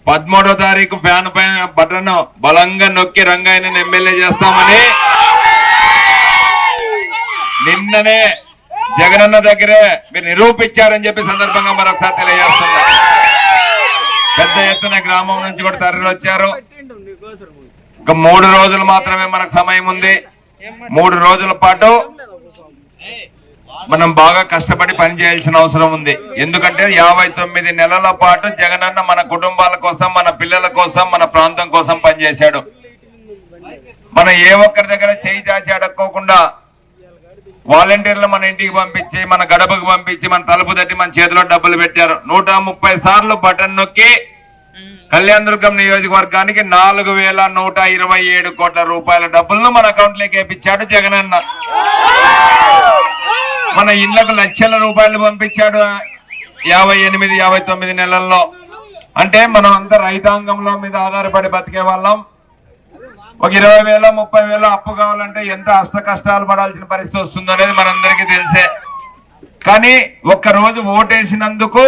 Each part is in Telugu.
13వ తారీఖు ఫ్యాన్ పైన బటన్ బలంగా నొక్కి రంగయ్యని ఎమ్మెల్యే చేస్తామని నిన్ననే జగనన్న దగ్గరే మీరు నిరూపించారని చెప్పి సందర్భంగా మరొకసారి తెలియజేస్తున్నా. పెద్ద ఎత్తున గ్రామం నుంచి కూడా తరలి వచ్చారు. ఇంకా 3 రోజులు మాత్రమే మనకు సమయం ఉంది. 3 రోజుల పాటు మనం బాగా కష్టపడి పని చేయాల్సిన అవసరం ఉంది. ఎందుకంటే 59 నెలల పాటు జగనన్న మన కుటుంబాల కోసం, మన పిల్లల కోసం, మన ప్రాంతం కోసం పనిచేశాడు. మనం ఏ ఒక్కరి దగ్గర చేయి చాచి అడక్కోకుండా వాలంటీర్లు మన ఇంటికి పంపించి, మన గడపకు పంపించి, మన తలుపు తట్టి మన చేతిలో డబ్బులు పెట్టారు. 130 సార్లు బటన్ నొక్కి కళ్యాణదుర్గం నియోజకవర్గానికి 4127 కోట్ల రూపాయల డబ్బులను మన అకౌంట్లోకి వేపించాడు జగనన్న. మన ఇళ్లకు లక్షల రూపాయలు పంపించాడు 58-59 నెలల్లో. అంటే మనం అంతా రైతాంగంలో మీద ఆధారపడి బతికే వాళ్ళం. ఒక 20,000 30,000 అప్పు కావాలంటే ఎంత అష్ట కష్టాలు పడాల్సిన పరిస్థితి వస్తుందో అనేది మనందరికీ తెలిసే. కానీ ఒక్కరోజు ఓటేసినందుకు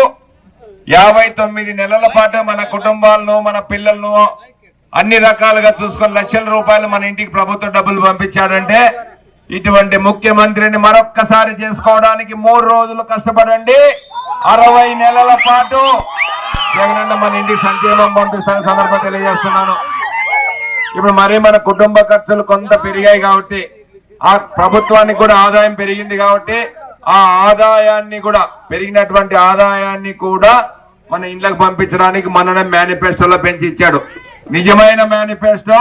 59 నెలల పాటు మన కుటుంబాలను, మన పిల్లలను అన్ని రకాలుగా చూసుకొని లక్షల రూపాయలు మన ఇంటికి ప్రభుత్వ డబ్బులు పంపించాడంటే ఇటువంటి ముఖ్యమంత్రిని మరొక్కసారి చేసుకోవడానికి 3 రోజులు కష్టపడండి. 60 నెలల పాటు జగనన్న మన ఇంటికి సంక్షేమం పంపిస్తున్న సందర్భం తెలియజేస్తున్నాను. ఇప్పుడు మరి మన కుటుంబ ఖర్చులు కొంత పెరిగాయి కాబట్టి, ఆ ప్రభుత్వానికి కూడా ఆదాయం పెరిగింది కాబట్టి ఆ ఆదాయాన్ని కూడా పెరిగినటువంటి ఆదాయాన్ని కూడా మన ఇంట్లోకి పంపించడానికి మననే మేనిఫెస్టోలో పెంచి ఇచ్చాడు. నిజమైన మేనిఫెస్టో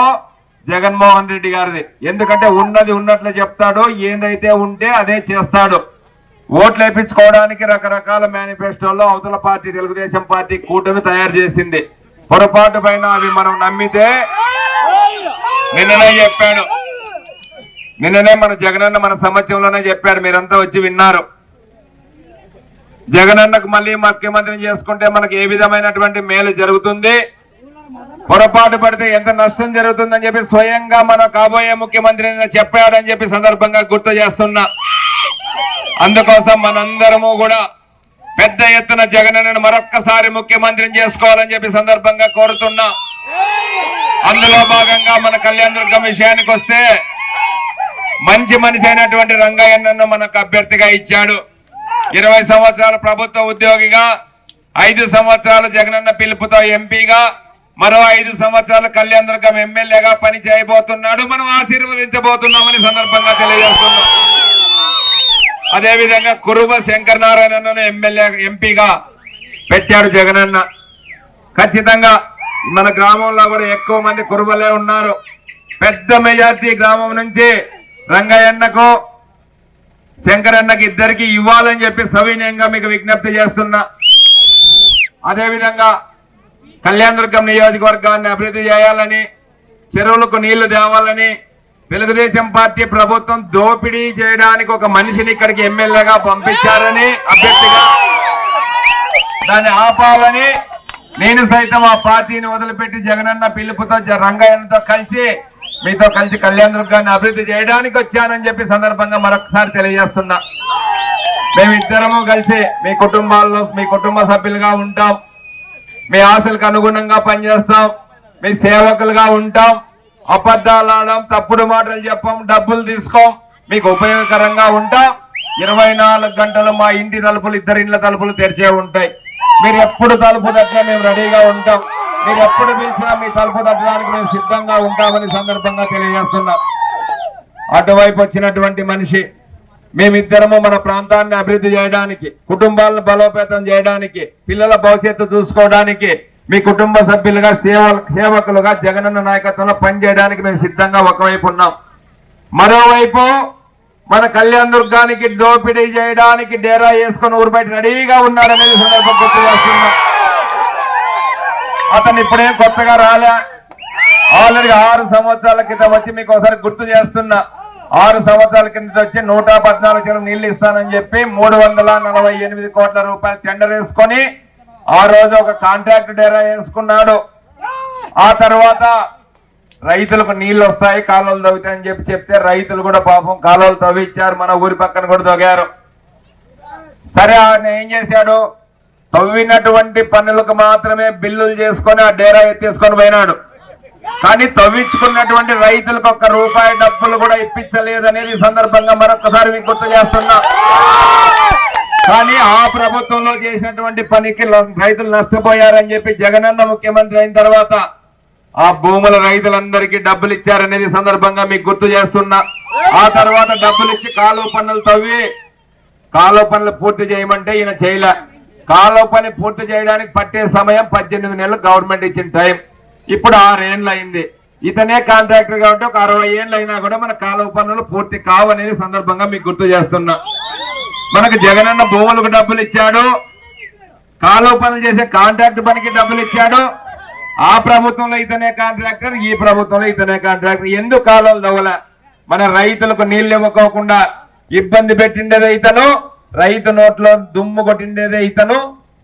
జగన్మోహన్ రెడ్డి గారిది. ఎందుకంటే ఉన్నది ఉన్నట్లు చెప్తాడు, ఏదైతే ఉంటే అదే చేస్తాడు. ఓట్లు వేయించుకోవడానికి రకరకాల మేనిఫెస్టోలో అవతల పార్టీ తెలుగుదేశం పార్టీ కూటమి తయారు చేసింది. పొరపాటు పైన అవి మనం నమ్మితే నిన్ననే చెప్పాడు, నిన్ననే మన జగనన్న మన సమక్షంలోనే చెప్పాడు, మీరంతా వచ్చి విన్నారు. జగనన్నకు మళ్ళీ ముఖ్యమంత్రిని చేసుకుంటే మనకు ఏ విధమైనటువంటి మేలు జరుగుతుంది, పొరపాటు పడితే ఎంత నష్టం జరుగుతుందని చెప్పి స్వయంగా మన కాబోయే ముఖ్యమంత్రి చెప్పాడని చెప్పి సందర్భంగా గుర్తు చేస్తున్నా. అందుకోసం మనందరము కూడా పెద్ద ఎత్తున జగనన్నను మరొక్కసారి ముఖ్యమంత్రిని చేసుకోవాలని చెప్పి సందర్భంగా కోరుతున్నా. అందులో భాగంగా మన కళ్యాణదుర్గం విషయానికి వస్తే మంచి మనిషి అయినటువంటి రంగయ్యను మనకు అభ్యర్థిగా ఇచ్చాడు. 20 సంవత్సరాల ప్రభుత్వ ఉద్యోగిగా, 5 సంవత్సరాలు జగనన్న పిలుపుతో ఎంపీగా, మరో 5 సంవత్సరాలు కళ్యాణదుర్గం ఎమ్మెల్యేగా పని చేయబోతున్నాడు. మనం ఆశీర్వదించబోతున్నామని సందర్భంగా తెలియజేస్తున్నాం. అదేవిధంగా కురుబ శంకరనారాయణను ఎంపీగా పెట్టాడు జగనన్న. ఖచ్చితంగా మన గ్రామంలో కూడా ఎక్కువ మంది కురుబలే ఉన్నారు. పెద్ద మెజార్టీ గ్రామం నుంచి రంగయ్యన్నకు, శంకరన్నకి ఇద్దరికి ఇవ్వాలని చెప్పి సవినయంగా మీకు విజ్ఞప్తి చేస్తున్నా. అదేవిధంగా కళ్యాణదుర్గం నియోజకవర్గాన్ని అభివృద్ధి చేయాలని, చెరువులకు నీళ్లు తేవాలని తెలుగుదేశం పార్టీ ప్రభుత్వం దోపిడీ చేయడానికి ఒక మనిషిని ఇక్కడికి ఎమ్మెల్యేగా పంపించారని, అభ్యర్థిగా దాన్ని ఆపాలని నేను సైతం ఆ పార్టీని వదిలిపెట్టి జగనన్న పిలుపుతో రంగయ్యతో కలిసి మీతో కలిసి కళ్యాణదుర్గాన్ని అభివృద్ధి చేయడానికి వచ్చానని చెప్పి సందర్భంగా మరొకసారి తెలియజేస్తున్నా. మేమిద్దరము కలిసి మీ కుటుంబాల్లో మీ కుటుంబ సభ్యులుగా ఉంటాం, మీ ఆశలకు అనుగుణంగా పనిచేస్తాం, మీ సేవకులుగా ఉంటాం. అబద్ధాలు ఆడడం, తప్పుడు మాటలు చెప్పం, డబ్బులు తీసుకోం, మీకు ఉపయోగకరంగా ఉంటాం. 24 గంటలు మా ఇంటి తలుపులు, ఇద్దరి ఇండ్ల తలుపులు తెరిచే ఉంటాయి. మీరు ఎప్పుడు తలుపు తట్టినా మేము రెడీగా ఉంటాం. మీరు ఎప్పుడు పిలిచినా మీ తలుపు తట్టడానికి మేము సిద్ధంగా ఉంటామని సందర్భంగా తెలియజేస్తున్నాం. అటువైపు వచ్చినటువంటి మనిషి, మేమిద్దరము మన ప్రాంతాన్ని అభివృద్ధి చేయడానికి, కుటుంబాలను బలోపేతం చేయడానికి, పిల్లల భవిష్యత్తు చూసుకోవడానికి, మీ కుటుంబ సభ్యులుగా సేవకులుగా జగనన్న నాయకత్వంలో పనిచేయడానికి మేము సిద్ధంగా ఒకవైపు ఉన్నాం. మరోవైపు మన కళ్యాణదుర్గానికి దోపిడీ చేయడానికి డేరా వేసుకొని ఊరు బయట రెడీగా ఉన్నాడనేది సందర్భం గుర్తు చేస్తున్నాం. అతను ఇప్పుడేం కొత్తగా రాలే, ఆల్రెడీ 6 సంవత్సరాల క్రితం వచ్చి మీకు ఒకసారి గుర్తు చేస్తున్నా. 6 సంవత్సరాల కింద వచ్చి 114 చెరువు నీళ్లు ఇస్తానని చెప్పి 348 కోట్ల రూపాయలు టెండర్ వేసుకొని ఆ రోజు ఒక కాంట్రాక్ట్ డేరా వేసుకున్నాడు. ఆ తర్వాత రైతులకు నీళ్లు వస్తాయి, కాలువలు తవ్వుతాయని చెప్పి చెప్తే రైతులు కూడా పాపం కాలువలు తవ్విచ్చారు, మన ఊరి పక్కన కూడా తవ్వారు. సరే ఆయన ఏం చేశాడు, తవ్వినటువంటి పనులకు మాత్రమే బిల్లులు చేసుకొని ఆ డేరా ఎత్తేసుకొని పోయినాడు. కానీ తవ్వించుకున్నటువంటి రైతులకు ₹1 డబ్బులు కూడా ఇప్పించలేదనేది ఈ సందర్భంగా మరొకసారి మీకు గుర్తు చేస్తున్నా. కానీ ఆ ప్రభుత్వంలో చేసినటువంటి పనికి రైతులు నష్టపోయారని చెప్పి జగనన్న ముఖ్యమంత్రి అయిన తర్వాత ఆ భూముల రైతులందరికీ డబ్బులు ఇచ్చారనేది సందర్భంగా మీకు గుర్తు చేస్తున్నా. ఆ తర్వాత డబ్బులు ఇచ్చి కాలువ పనులు తవ్వి కాలువ పనులు పూర్తి చేయమంటే ఈయన చేయలే. కాలువ పని పూర్తి చేయడానికి పట్టే సమయం 18 నెలలు గవర్నమెంట్ ఇచ్చిన టైం. ఇప్పుడు 6 ఏళ్ళు అయింది. ఇతనే కాంట్రాక్టర్ గా ఉంటే ఒక 60 ఏళ్ళు అయినా కూడా మన కాలువ పనులు పూర్తి కావనేది సందర్భంగా మీకు గుర్తు చేస్తున్నా. మనకు జగనన్న భూములకు డబ్బులు ఇచ్చాడు, కాలువ పనులు చేసే కాంట్రాక్ట్ పనికి డబ్బులు ఇచ్చాడు. ఆ ప్రభుత్వంలో ఇతనే కాంట్రాక్టర్, ఈ ప్రభుత్వంలో ఇతనే కాంట్రాక్టర్. ఎందుకు కాలువలు తవ్వల? మన రైతులకు నీళ్లు ఇవ్వకోకుండా ఇబ్బంది పెట్టిండేదే ఇతను, రైతు నోట్లో దుమ్ము కొట్టిండేదే ఇతను,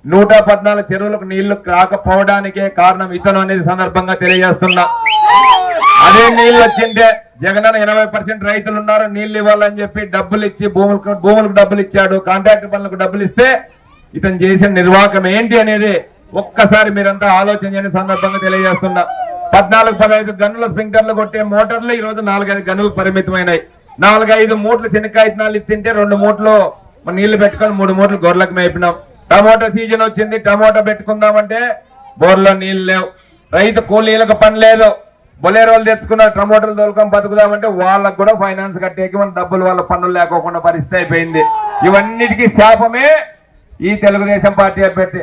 114 చెరువులకు నీళ్లు రాకపోవడానికే కారణం ఇతను అనేది సందర్భంగా తెలియజేస్తున్నా. అదే నీళ్లు వచ్చింటే జగనన్న 80% రైతులు ఉన్నారు, నీళ్లు ఇవ్వాలని చెప్పి డబ్బులు ఇచ్చి భూములకు డబ్బులు ఇచ్చాడు, కాంట్రాక్ట్ పనులకు డబ్బులు ఇస్తే ఇతను చేసిన నిర్వాహకం ఏంటి అనేది ఒక్కసారి మీరంతా ఆలోచన చేయని సందర్భంగా తెలియజేస్తున్నా. 14-15 గన్నుల స్ప్రింక్లర్లు కొట్టే మోటార్లు ఈ రోజు 4-5 గన్నులు పరిమితమైనాయి. 4-5 మూటలు శనక్కాయత్నాలు ఇత్తింటే 2 మూటలు నీళ్లు పెట్టుకొని 3 మూటలు గొర్రెలకు మేపినాం. టమోటా సీజన్ వచ్చింది, టమోటా పెట్టుకుందామంటే బోర్లో నీళ్లు లేవు, రైతు కూలీలకు పని లేదు. బొలేరోలు తెచ్చుకున్న టమోటాలు తోలుకొని బతుకుదామంటే వాళ్ళకు కూడా ఫైనాన్స్ కట్టేకి మన డబ్బులు వాళ్ళ పనులు లేకోకుండా పరిస్థితి అయిపోయింది. ఇవన్నిటికీ శాపమే ఈ తెలుగుదేశం పార్టీ అభ్యర్థి.